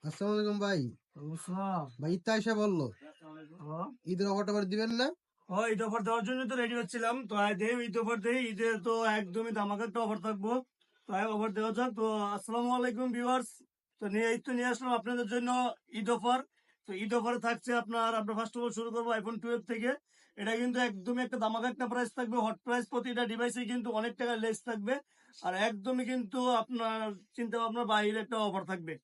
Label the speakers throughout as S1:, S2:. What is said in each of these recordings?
S1: আসসালামু আলাইকুম ভাই।
S2: বুঝলাম।
S1: ভাই ঈদ তো এসে বললো, ঈদের অফার টফার দিবেন না?
S2: ঈদ অফার দেওয়ার জন্য তো রেডি হচ্ছিলাম। তো দেই ঈদ অফার দেই, ঈদে তো একদমই ধামাকা একটা অফার থাকবো। তো অফার দেওয়া যাক। তো আসসালামু আলাইকুম ভিউয়ার্স। তো ঈদ তো নিয়ে আসলাম আপনাদের জন্য ঈদ অফার। তো ঈদ অফারে থাকছে আপনার ফার্স্ট অফ অল শুরু করবো আইফোন 12 থেকে। এটা কিন্তু একদমই একটা ধামাকা একটা প্রাইস থাকবে, হট প্রাইস। প্রতিটা ডিভাইসে কিন্তু অনেক টাকা লেস থাকবে। আর একদমই কিন্তু আপনার চিন্তা ভাবনার বাইরে একটা অফার থাকবে।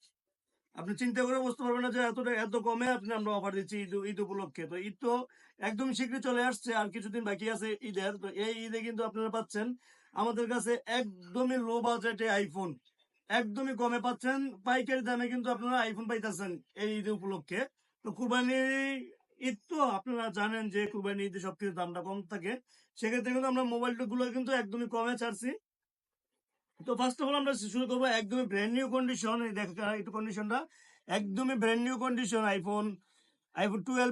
S2: আপনি চিন্তা করে বুঝতে পারবেন না যে এত কমে আমরা অফার দিচ্ছি ঈদ ঈদ উপলক্ষে। তো ঈদ তো একদম শীঘ্রই চলে আসছে, আর কিছুদিন বাকি আছে ঈদের। তো এই ঈদে কিন্তু আপনারা পাচ্ছেন আমাদের কাছে একদমই লো বাজেটে আইফোন, একদমই কমে পাচ্ছেন। পাইকারি দামে কিন্তু আপনারা আইফোন পাইতেছেন এই ঈদ উপলক্ষে। তো কুরবানি ঈদ তো আপনারা জানেন যে কুরবানি ঈদে সবকিছু দামটা কম থাকে। সেক্ষেত্রে কিন্তু আমরা মোবাইল গুলো কিন্তু একদমই কমে ছাড়ছি। তো ফার্স্ট অফ অল আমরা শুরু করবো একদমই ব্র্যান্ড নিউ কন্ডিশন। দেখা একটু কন্ডিশনটা একদমই brand new condition. IPhone iPhone 12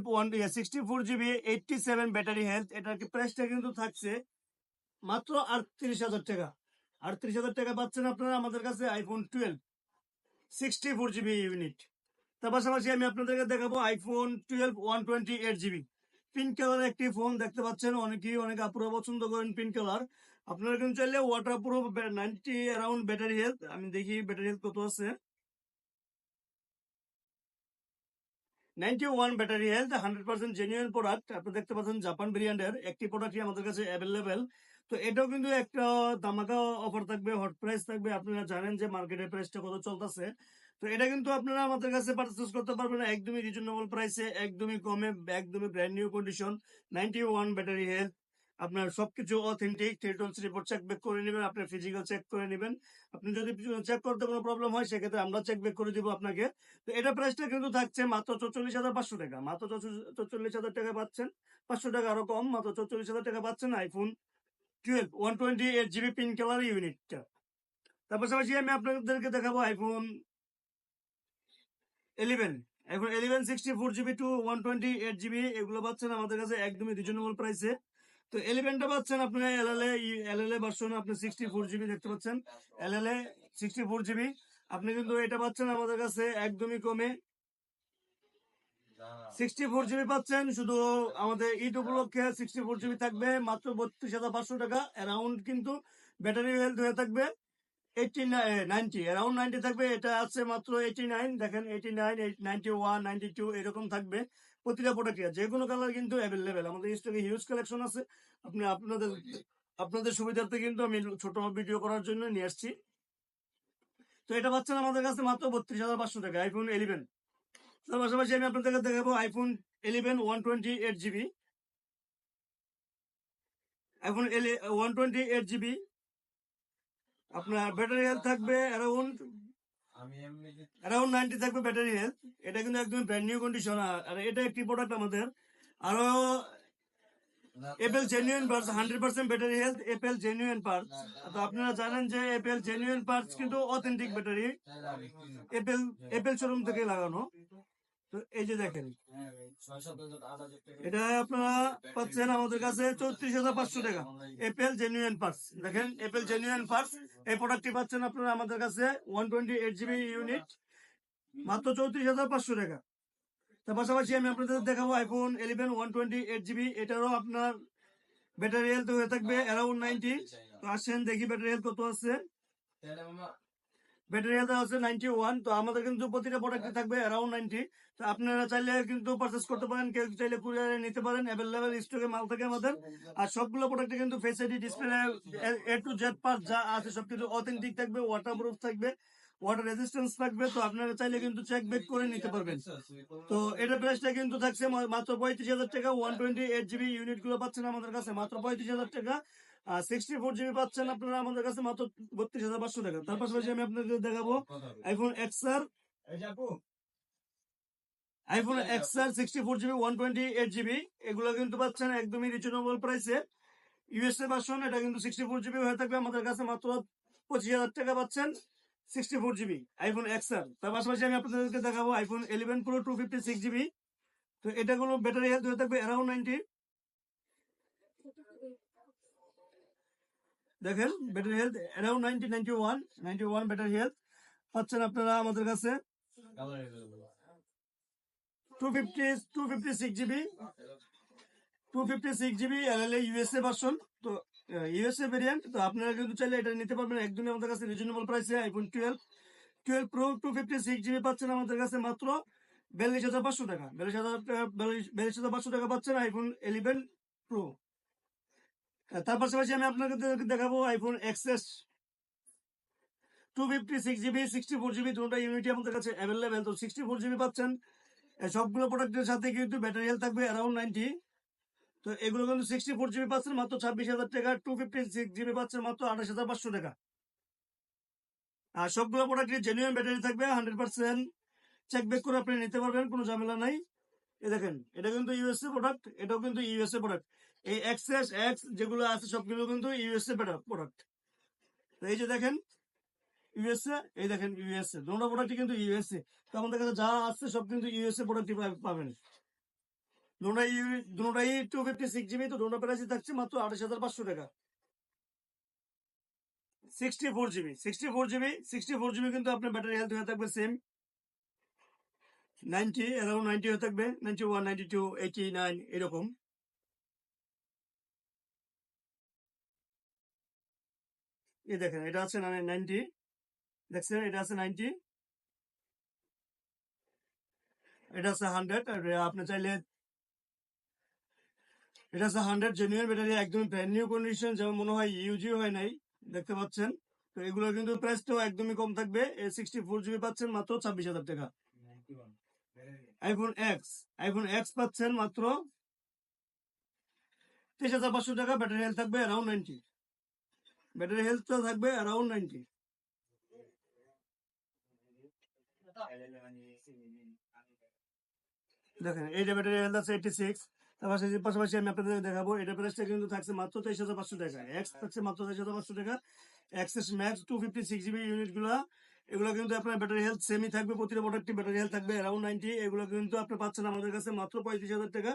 S2: 64 GB 87 battery health. এটার প্রাইসটা কিন্তু থাকছে মাত্র 38,000 টাকা। 38,000 টাকা পাচ্ছেন আপনারা আমাদের কাছে আইফোন 12 64 GB ইউনিট। তার পাশাপাশি আমি আপনাদেরকে দেখাবো আইফোন 12 128 GB পিঙ্ক কালার একটি ফোন দেখতে পাচ্ছেন। অনেক আপুরা পছন্দ করেন পিঙ্ক কালার। আপনারা কিন্তু চাইলে water proof 90 around battery health. আমি দেখি ব্যাটারি হেলথ কত আছে। 91 ব্যাটারি হেলথ, 100% জেনুইন প্রোডাক্ট। আপনি দেখতে পাচ্ছেন জাপান ব্র্যান্ডের একটি প্রোডাক্টই আমাদের কাছে অ্যাভেলেবেল। তো এটাও কিন্তু একটা ধামাকা অফার থাকবে, হট প্রাইস থাকবে। আপনারা জানেন যে মার্কেটের প্রাইসটা কত চলতেছে। তো এটা কিন্তু আপনারা আমাদের কাছে পারচেস করতে পারবেন একদমই রিজনেবল প্রাইসে, একদমই কমে, একদমই brand new condition. 91 battery health. আপনার সবকিছু অথেন্টিক টেলিটলস রিপোর্ট চেক ব্যাক করে নেবেন, আপনার ফিজিক্যাল চেক করে নেবেন। আপনি যদি চেক করতে কোনো প্রবলেম হয় সেক্ষেত্রে আমরা চেক ব্যাক করে দিব আপনাকে। তো এটা প্রাইসটা কিন্তু থাকছে মাত্র 44,500 টাকা। মাত্র 44,000 টাকা পাচ্ছেন। 500 টাকা আরো কম, মাত্র 44,000 টাকা পাচ্ছেন আইফোন 12 128 GB পিঙ্ক কালার ইউনিটটা। তার পাশাপাশি আমি আপনাদেরকে দেখাবো আইফোন 11। এখন 11 64 GB টু 128 GB এগুলো পাচ্ছেন আমাদের কাছে একদমই রিজনেবল প্রাইসে। তো 11টা পাচ্ছেন আপনার এলএলএ ভার্সন। আপনি 64 GB দেখতে পাচ্ছেন, এলএলএ 64 GB। আপনি কিন্তু এটা পাচ্ছেন আমাদের কাছে একদমই কমে 64 GB পাচ্ছেন। শুধু আমাদের ঈদ উপলক্ষে 64 GB থাকবে মাত্র 32,500 টাকা অ্যারাউন্ড। কিন্তু ব্যাটারি হেলথ হয়ে থাকবে 90 অ্যারাউন্ড 90 থাকবে। এটা আছে মাত্র 89। দেখেন 89, 91, 92 এরকম থাকবে প্রতিটা প্রোডাক্টে। যে কোনো কালার কিন্তু অ্যাভেলেবেল আমাদের স্টকে হিউজ কালেকশন আছে। আপনি আপনাদের আপনাদের সুবিধার্থে কিন্তু আমি ছোট ভিডিও করার জন্য নিয়ে আসছি। তো এটা পাচ্ছেন আমাদের কাছে মাত্র 32,500 টাকা আইফোন 11। তার পাশাপাশি আমি আপনাদেরকে দেখাবো আইফোন 11 128 GB। আইফোন 128 GB আপনার ব্যাটারি হেলথ থাকবে অ্যারাউন্ড 90 থাকবে ব্যাটারি হেলথ। এটা কিন্তু একদম ব্র্যান্ড নিউ কন্ডিশন। আর এটা একটি প্রোডাক্ট আমাদের আরো Apple genuine parts, 100% battery health, Apple genuine parts. তো আপনারা জানেন যে এপেল জেনুইন পার্টস কিন্তু authentic battery, Apple Apple showroom থেকে লাগানো। তো এই যে দেখেন, এটা আপনারা পাচ্ছেন আমাদের কাছে 34,500 টাকা এপেল জেনুইন পার্টস। দেখেন এপেল জেনুইন পার্টস এই প্রোডাক্টটি পাচ্ছেন আপনারা আমাদের কাছে 128 GB ইউনিট মাত্র 34,500 টাকা। তার পাশাপাশি আমি আপনাদের দেখাবো আইফোন 11 128 GB। এটারও আপনার ব্যাটারি হেলথ হয়ে থাকবে অ্যারাউন্ড 90। তো আসেন দেখি ব্যাটারি হেলথ কত আছে। ব্যাটারি হেলথ আছে 91। তো আমাদের কিন্তু প্রতিটা প্রোডাক্টে থাকবে অ্যারাউন্ড 90। তো আপনারা চাইলে কিন্তু পারচেস করতে পারেন, কেউ চাইলে কুরিয়ারে নিতে পারেন। অ্যাভেলেবেল স্টকে মাল থাকে আমাদের। আর সবগুলো প্রোডাক্টে কিন্তু face ID display A to Z part যা আছে সবকিছু অথেন্টিক থাকবে, ওয়াটার প্রুফ থাকবে, ওয়াটার রেজিস্ট্যান্স থাকবে। তো আপনারা চাইলে কিন্তু চেক ব্যাক করে নিতে পারবেন। তো এটার প্রাইসটা কিন্তু থাকছে মাত্র 35,000 টাকা। 128 GB ইউনিট গুলো পাচ্ছেন আমাদের কাছে মাত্র 35,000 টাকা। 64 GB পাচ্ছেন আপনারা আমাদের কাছে মাত্র 32,500 টাকা। তার পাশাপাশি আমি আপনাদের দেখাবো iPhone XR. IPhone XR 64 GB 128 GB এগুলো কিন্তু পাচ্ছেন একদমই রিজনেবল প্রাইসে। USA version. এটা কিন্তু 64 GB হয়ে থাকবে আমাদের কাছে মাত্র 25,000 টাকা পাচ্ছেন 64 GB আইফোন এক্সআর। তার পাশাপাশি আমি আপনাদেরকে দেখাবো আইফোন 11 প্রো 256 GB। তো এটা কোনো ব্যাটারি হেলথ হয়ে থাকবে অ্যারাউন্ড 90। দেখেন battery health around 90, 91 battery health পাচ্ছেন আপনারা আমাদের কাছে 256 জিবি 256 জিবি এলএলএ ইউএসএ ভার্সন। তো ইউএসএ ভেরিয়েন্ট। তো আপনারা কিন্তু চাইলে এটা নিতে পারবেন একদমই আমাদের কাছে রিজনেবল প্রাইসে। আইফোন 12 প্রো 256 জিবি পাচ্ছেন আমাদের কাছে মাত্র 42,500 টাকা। 42,500 টাকা পাচ্ছেন আইফোন 11 প্রো। তার পাশাপাশি আমি আপনাকে দেখাবো আইফোন এক্সএস 256 জিবি 64 জিবি দুটো ইউনিটি আমাদের কাছে অ্যাভেলেবেল। তো 64 জিবি পাচ্ছেন। সবগুলো প্রোডাক্টের সাথে কিন্তু ব্যাটারি হেলথ থাকবে অ্যারাউন্ড 90। তো এগুলো কিন্তু 64 জিবি পাচ্ছেন মাত্র 26,000 টাকা। 256 জিবি পাচ্ছেন মাত্র 28,500 টাকা। আর সবগুলো প্রোডাক্টের জেনুইন ব্যাটারি থাকবে 100% চেক ব্যাক করে আপনি নিতে পারবেন, কোনো ঝামেলা নাই। এই দেখেন এটা কিন্তু ইউএসএ প্রোডাক্ট, এটাও কিন্তু ইউএসএ প্রোডাক্ট। এই এক্সএস এক্স যেগুলো আছে সবগুলো কিন্তু ইউএসএ প্রোডাক্ট। তো এই যে দেখেন ইউএসএ, এই দেখেন ইউএসএ, দুটো প্রোডাক্টই কিন্তু ইউএসএ। তো আমাদের কাছে যা আছে সব কিন্তু ইউএসএ প্রোডাক্টই পাবেন। দুটোটাই 256 জিবি। তো দুটো প্রাইসই থাকছে মাত্র 28,500 টাকা। 64 জিবি কিন্তু আপনার ব্যাটারি হেলথ হয়ে থাকবে সেম 90, অ্যারাউন্ড 90 হয়ে থাকবে, 91, 92, 89 এরকম। এই দেখেন এটা আছে 90, দেখছেন এটা আছে 90, এটা আছে 100। আর আপনি চাইলে এটা আছে 100 জেনুইন ব্যাটারি, একদম ব্র্যান্ড নিউ কন্ডিশন, যেমন মনে হয় ইউজি হয় নাই, দেখতে পাচ্ছেন। তো এগুলো কিন্তু প্রাইসটাও একদমই কম থাকবে। 64 জিবি পাচ্ছেন মাত্র 26,000 টাকা। আইফোন এক্স পাচ্ছেন মাত্র 23,500 টাকা। ব্যাটারি হেলথ থাকবে অ্যারাউন্ড 90। ব্যাটারি হেলথটা থাকবে অ্যারাউন্ড 90। দেখেন এইটা ব্যাটারি হেলথ আছে 86। তার পাশাপাশি আমি আপনাদের দেখাবো এটা প্রাইসটা কিন্তু থাকছে মাত্র 23,500 টাকা। এক্স থাকছে মাত্র 23,500 টাকা। এক্সএস ম্যাক্স 256 জিবি ইউনিটগুলো, এগুলো কিন্তু আপনার ব্যাটারি হেলথ সেমই থাকবে। প্রতিটা প্রোডাক্টে ব্যাটারি হেলথ থাকবে অ্যারাউন্ড 90। এগুলো কিন্তু আপনি পাচ্ছেন আমাদের কাছে মাত্র 35,000 টাকা।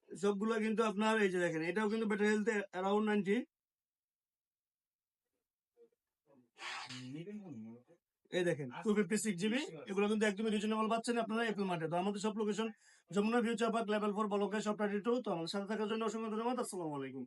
S2: সবগুলো কিন্তু আপনার এই যে দেখেন এটাও কিন্তু ব্যাটারি হেলথ অ্যারাউন্ড 90। এই দেখেন 256 জিবি, এগুলো কিন্তু একদমই রিজনেবল পাচ্ছেন আপনারা এপল মার্টে। তো আমাদের সব location Jamuna future park level 4 ব্লকে সব 32। তো আমাদের সাথে থাকার জন্য অসংখ্য ধন্যবাদ। আসসালামু আলাইকুম।